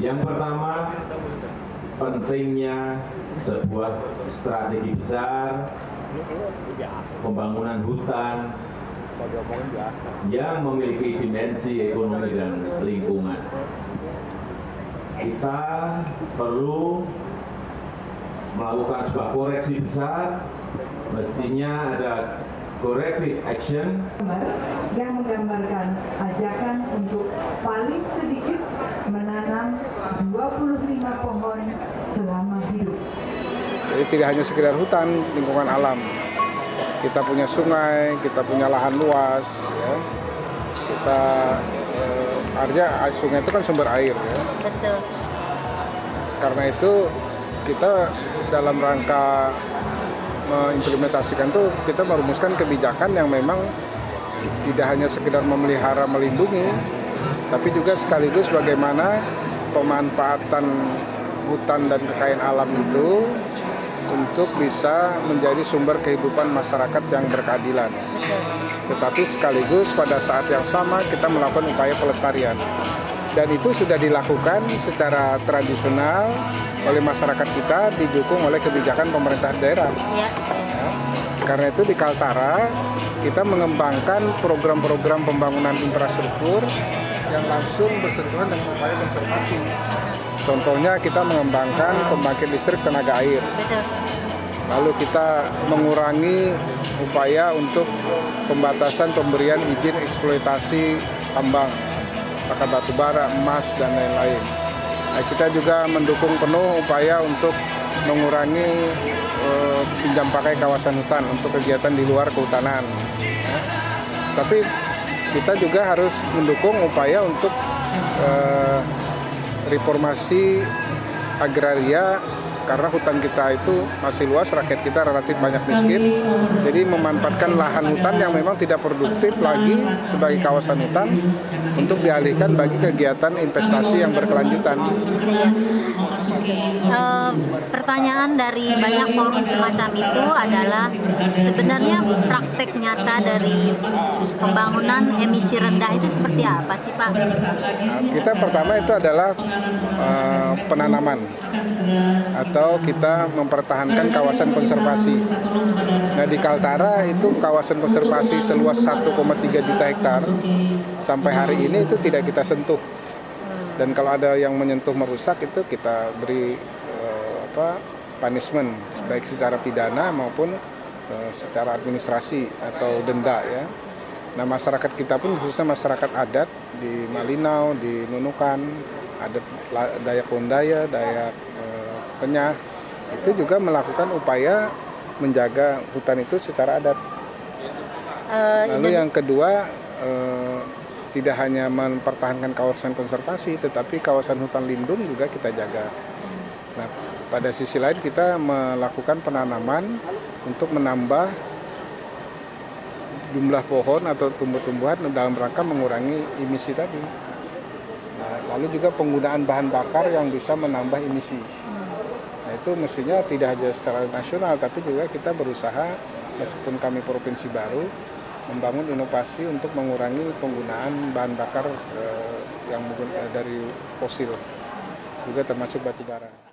Yang pertama, pentingnya sebuah strategi besar pembangunan hutan yang memiliki dimensi ekonomi dan lingkungan. Kita perlu melakukan sebuah koreksi besar, mestinya ada corrective action yang menggambarkan ajakan untuk paling sedikit menanam 25 pohon selama hidup. Jadi tidak hanya sekedar hutan, lingkungan alam. Kita punya sungai, kita punya lahan luas, ya. Kita artinya sungai itu kan sumber air, ya. Betul. Karena itu kita dalam rangka mengimplementasikan tuh kita merumuskan kebijakan yang memang tidak hanya sekedar memelihara, melindungi, tapi juga sekaligus bagaimana pemanfaatan hutan dan kekayaan alam itu untuk bisa menjadi sumber kehidupan masyarakat yang berkeadilan. Tetapi sekaligus pada saat yang sama kita melakukan upaya pelestarian. Dan itu sudah dilakukan secara tradisional oleh masyarakat kita, didukung oleh kebijakan pemerintah daerah. Ya. Karena itu di Kaltara kita mengembangkan program-program pembangunan infrastruktur yang langsung bersentuhan dengan upaya konservasi. Contohnya kita mengembangkan pembangkit listrik tenaga air. Betul. Lalu kita mengurangi upaya untuk pembatasan pemberian izin eksploitasi tambang, apakah batu bara, emas, dan lain-lain. Nah, kita juga mendukung penuh upaya untuk mengurangi pinjam pakai kawasan hutan untuk kegiatan di luar kehutanan. Tapi kita juga harus mendukung upaya untuk reformasi agraria, karena hutan kita itu masih luas, rakyat kita relatif banyak miskin. Jadi memanfaatkan lahan hutan yang memang tidak produktif lagi sebagai kawasan hutan untuk dialihkan bagi kegiatan investasi yang berkelanjutan. Pertanyaan dari banyak forum semacam itu adalah sebenarnya praktek nyata dari pembangunan emisi rendah itu seperti apa sih, Pak? Kita pertama itu adalah penanaman atau kita mempertahankan kawasan konservasi. Nah, di Kaltara itu kawasan konservasi seluas 1,3 juta hektar sampai hari ini itu tidak kita sentuh. Dan kalau ada yang menyentuh merusak itu kita beri punishment, baik secara pidana maupun secara administrasi atau denda, ya. Nah, masyarakat kita pun khususnya masyarakat adat di Malinau, di Nunukan, adat Dayak Londaya, Dayak Penyah, itu juga melakukan upaya menjaga hutan itu secara adat. Lalu yang kedua, tidak hanya mempertahankan kawasan konservasi, tetapi kawasan hutan lindung juga kita jaga. Nah, pada sisi lain kita melakukan penanaman untuk menambah jumlah pohon atau tumbuh-tumbuhan dalam rangka mengurangi emisi tadi. Nah, lalu juga penggunaan bahan bakar yang bisa menambah emisi. Nah, itu mestinya tidak hanya secara nasional, tapi juga kita berusaha, meskipun kami provinsi baru, membangun inovasi untuk mengurangi penggunaan bahan bakar yang dari fosil, juga termasuk batu bara.